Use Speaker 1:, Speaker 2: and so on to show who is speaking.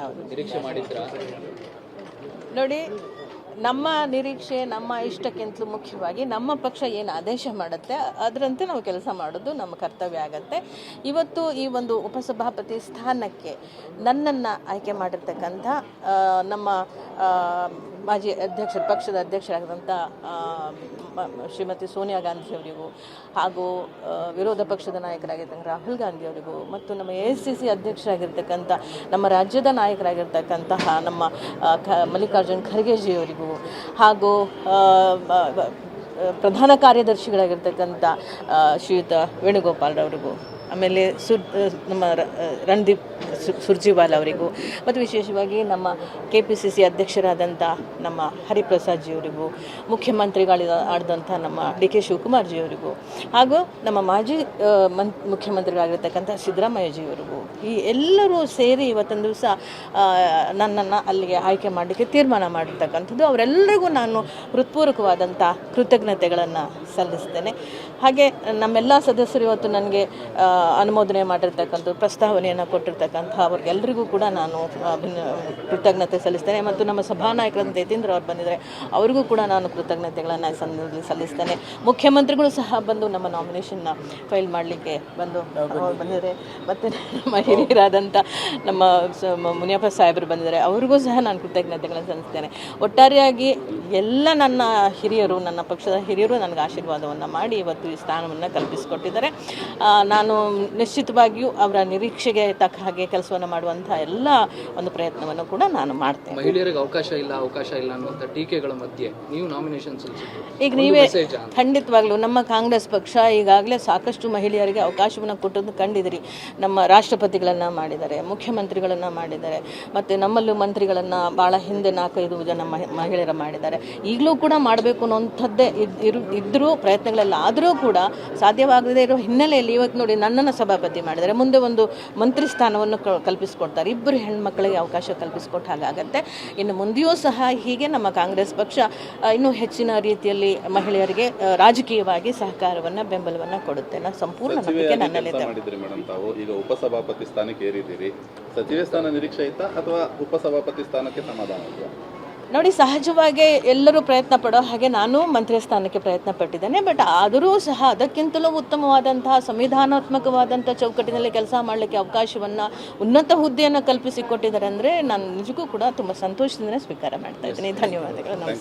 Speaker 1: ಹೌದು.
Speaker 2: ನಿರೀಕ್ಷೆ ಮಾಡಿದ್ರಾ?
Speaker 1: ನೋಡಿ, ನಮ್ಮ ನಿರೀಕ್ಷೆ ನಮ್ಮ ಇಷ್ಟಕ್ಕಿಂತಲೂ ಮುಖ್ಯವಾಗಿ ನಮ್ಮ ಪಕ್ಷ ಏನು ಆದೇಶ ಮಾಡುತ್ತೆ ಅದರಂತೆ ನಾವು ಕೆಲಸ ಮಾಡೋದು ನಮ್ಮ ಕರ್ತವ್ಯ ಆಗತ್ತೆ. ಇವತ್ತು ಈ ಒಂದು ಉಪಸಭಾಪತಿ ಸ್ಥಾನಕ್ಕೆ ನನ್ನನ್ನು ಆಯ್ಕೆ ಮಾಡಿರ್ತಕ್ಕಂಥ ನಮ್ಮ ಮಾಜಿ ಅಧ್ಯಕ್ಷರು, ಪಕ್ಷದ ಅಧ್ಯಕ್ಷರಾಗಿದ್ದಂಥ ಶ್ರೀಮತಿ ಸೋನಿಯಾ ಗಾಂಧಿಯವರಿಗೂ ಹಾಗೂ ವಿರೋಧ ಪಕ್ಷದ ನಾಯಕರಾಗಿರ್ತಕ್ಕಂಥ ರಾಹುಲ್ ಗಾಂಧಿಯವರಿಗೂ ಮತ್ತು ನಮ್ಮ AICC ಅಧ್ಯಕ್ಷರಾಗಿರ್ತಕ್ಕಂಥ ನಮ್ಮ ರಾಜ್ಯದ ನಾಯಕರಾಗಿರ್ತಕ್ಕಂತಹ ನಮ್ಮ ಮಲ್ಲಿಕಾರ್ಜುನ್ ಖರ್ಗೆಜಿಯವರಿಗೂ ಹಾಗೂ ಪ್ರಧಾನ ಕಾರ್ಯದರ್ಶಿಗಳಾಗಿರ್ತಕ್ಕಂಥ ಶ್ರೀಯುತ ವೇಣುಗೋಪಾಲ್ರವರಿಗೂ, ಆಮೇಲೆ ನಮ್ಮ ರಣದೀಪ್ ಸುರ್ಜಿವಾಲ್ ಅವರಿಗೂ ಮತ್ತು ವಿಶೇಷವಾಗಿ ನಮ್ಮ KPCC ಅಧ್ಯಕ್ಷರಾದಂಥ ನಮ್ಮ ಹರಿಪ್ರಸಾದ್ ಜಿಯವರಿಗೂ, ಮುಖ್ಯಮಂತ್ರಿಗಳಾದಂಥ ನಮ್ಮ DK ಶಿವಕುಮಾರ್ ಜಿಯವರಿಗೂ ಹಾಗೂ ನಮ್ಮ ಮಾಜಿ ಮುಖ್ಯಮಂತ್ರಿಗಳಾಗಿರ್ತಕ್ಕಂಥ ಸಿದ್ದರಾಮಯ್ಯ ಜಿಯವರಿಗೂ, ಈ ಎಲ್ಲರೂ ಸೇರಿ ಇವತ್ತೊಂದು ದಿವಸ ನನ್ನನ್ನು ಅಲ್ಲಿಗೆ ಆಯ್ಕೆ ಮಾಡಲಿಕ್ಕೆ ತೀರ್ಮಾನ ಮಾಡಿರ್ತಕ್ಕಂಥದ್ದು. ಅವರೆಲ್ಲರಿಗೂ ನಾನು ಹೃತ್ಪೂರ್ವಕವಾದಂಥ ಕೃತಜ್ಞತೆಗಳನ್ನು ಸಲ್ಲಿಸ್ತೇನೆ. ಹಾಗೆ ನಮ್ಮೆಲ್ಲ ಸದಸ್ಯರು ಇವತ್ತು ನನಗೆ ಅನುಮೋದನೆ ಮಾಡಿರ್ತಕ್ಕಂಥ ಪ್ರಸ್ತಾವನೆಯನ್ನು ಕೊಟ್ಟಿರ್ತಕ್ಕಂಥ ಅವ್ರಿಗೆಲ್ಲರಿಗೂ ಕೂಡ ನಾನು ಕೃತಜ್ಞತೆ ಸಲ್ಲಿಸ್ತೇನೆ. ಮತ್ತು ನಮ್ಮ ಸಭಾನಾಯಕರಾದ ಯತೀಂದ್ರ ಅವ್ರು ಬಂದಿದ್ದಾರೆ, ಅವರಿಗೂ ಕೂಡ ನಾನು ಕೃತಜ್ಞತೆಗಳನ್ನು ಸಲ್ಲಿಸ್ತೇನೆ. ಮುಖ್ಯಮಂತ್ರಿಗಳು ಸಹ ಬಂದು ನಮ್ಮ ನಾಮಿನೇಷನ್ನ ಫೈಲ್ ಮಾಡಲಿಕ್ಕೆ ಬಂದಿದ್ದಾರೆ. ಮತ್ತು ನಮ್ಮ ಹಿರಿಯರಾದಂಥ ನಮ್ಮ ಮುನಿಯಪ್ಪ ಸಾಹೇಬರು ಬಂದಿದ್ದಾರೆ, ಅವರಿಗೂ ಸಹ ನಾನು ಕೃತಜ್ಞತೆಗಳನ್ನು ಸಲ್ಲಿಸ್ತೇನೆ. ಒಟ್ಟಾರೆಯಾಗಿ ಎಲ್ಲ ನನ್ನ ಹಿರಿಯರು, ನನ್ನ ಪಕ್ಷದ ಹಿರಿಯರು ನನಗೆ ಆಶೀರ್ವಾದವನ್ನು ಮಾಡಿ ಇವತ್ತು ಈ ಸ್ಥಾನವನ್ನು ಕಲ್ಪಿಸಿಕೊಟ್ಟಿದ್ದಾರೆ. ನಾನು ನಿಶ್ಚಿತವಾಗಿಯೂ ಅವರ ನಿರೀಕ್ಷೆಗೆ ತಕ್ಕ ಹಾಗೆ ಕೆಲಸವನ್ನು ಮಾಡುವಂಥ ಎಲ್ಲ ಒಂದು ಪ್ರಯತ್ನವನ್ನು ಕೂಡ ನಾನು ಮಾಡ್ತೇನೆ.
Speaker 2: ಮಹಿಳೆಯರಿಗೆ ಅವಕಾಶ ಇಲ್ಲ ಅನ್ನುವಂಥ ಟೀಕೆಗಳ ಮಧ್ಯೆ ನೀವು ನಾಮಿನೇಷನ್
Speaker 1: ಈಗ ನೀವೇ ಖಂಡಿತವಾಗ್ಲೂ ನಮ್ಮ ಕಾಂಗ್ರೆಸ್ ಪಕ್ಷ ಈಗಾಗಲೇ ಸಾಕಷ್ಟು ಮಹಿಳೆಯರಿಗೆ ಅವಕಾಶವನ್ನು ಕೊಟ್ಟದ್ದು ಕಂಡಿದ್ದೀರಿ. ನಮ್ಮ ರಾಷ್ಟ್ರಪತಿಗಳನ್ನು ಮಾಡಿದ್ದಾರೆ, ಮುಖ್ಯಮಂತ್ರಿಗಳನ್ನು ಮಾಡಿದ್ದಾರೆ, ಮತ್ತು ನಮ್ಮಲ್ಲೂ ಮಂತ್ರಿಗಳನ್ನು ಭಾಳ ಹಿಂದೆ 4-5 ಜನ ಮಹಿಳೆಯರು ಮಾಡಿದ್ದಾರೆ. ಈಗಲೂ ಕೂಡ ಮಾಡಬೇಕು ಅನ್ನೋಂಥದ್ದೇ ಇದ್ದರೂ ಪ್ರಯತ್ನಗಳೆಲ್ಲ ಆದರೂ ಕೂಡ ಸಾಧ್ಯವಾಗದೇ ಇರೋ ಹಿನ್ನೆಲೆಯಲ್ಲಿ ಇವತ್ತು ನೋಡಿ ನನ್ನನ್ನು ಸಭಾಪತಿ ಮಾಡಿದ್ದಾರೆ. ಮುಂದೆ ಒಂದು ಮಂತ್ರಿ ಸ್ಥಾನವನ್ನು ಕಲ್ಪಿಸಿಕೊಡ್ತಾರೆ. 2 ಹೆಣ್ಮಕ್ಳಿಗೆ ಅವಕಾಶ ಕಲ್ಪಿಸಿಕೊಟ್ಟ ಹಾಗಾಗತ್ತೆ. ಇನ್ನು ಮುಂದೆಯೂ ಸಹ ಹೀಗೆ ನಮ್ಮ ಕಾಂಗ್ರೆಸ್ ಪಕ್ಷ ಇನ್ನೂ ಹೆಚ್ಚಿನ ರೀತಿಯಲ್ಲಿ ಮಹಿಳೆಯರಿಗೆ ರಾಜಕೀಯವಾಗಿ ಸಹಕಾರವನ್ನು ಬೆಂಬಲವನ್ನು ಕೊಡುತ್ತೆ. ಸಂಪೂರ್ಣ ನಂಬಿಕೆ ನನ್ನಲ್ಲಿದೆ.
Speaker 3: ಈಗ ಉಪಸಭಾಪತಿ ಸ್ಥಾನಕ್ಕೆ ಏರಿದ್ದೀರಿ, ಸಚಿವ ಸ್ಥಾನ ನಿರೀಕ್ಷೆ ಇತ್ತಾ ಅಥವಾ ಉಪಸಭಾಪತಿ ಸ್ಥಾನಕ್ಕೆ ಸಮಾಧಾನ?
Speaker 1: ನೋಡಿ, ಸಹಜವಾಗಿ ಎಲ್ಲರೂ ಪ್ರಯತ್ನ ಪಡೋ ಹಾಗೆ ನಾನು ಮಂತ್ರಿ ಸ್ಥಾನಕ್ಕೆ ಪ್ರಯತ್ನ ಪಟ್ಟಿದ್ದೇನೆ. ಬಟ್ ಆದರೂ ಸಹ ಅದಕ್ಕಿಂತಲೂ ಉತ್ತಮವಾದಂತಹ ಸಂವಿಧಾನಾತ್ಮಕವಾದಂಥ ಚೌಕಟ್ಟಿನಲ್ಲಿ ಕೆಲಸ ಮಾಡಲಿಕ್ಕೆ ಅವಕಾಶವನ್ನು, ಉನ್ನತ ಹುದ್ದೆಯನ್ನು ಕಲ್ಪಿಸಿಕೊಟ್ಟಿದ್ದಾರೆ ಅಂದರೆ ನಾನು ನಿಜಕ್ಕೂ ಕೂಡ ತುಂಬ ಸಂತೋಷದಿಂದ ಸ್ವೀಕಾರ ಮಾಡ್ತಾ ಇದ್ದೀನಿ. ಧನ್ಯವಾದಗಳು. ನಮಸ್ಕಾರ.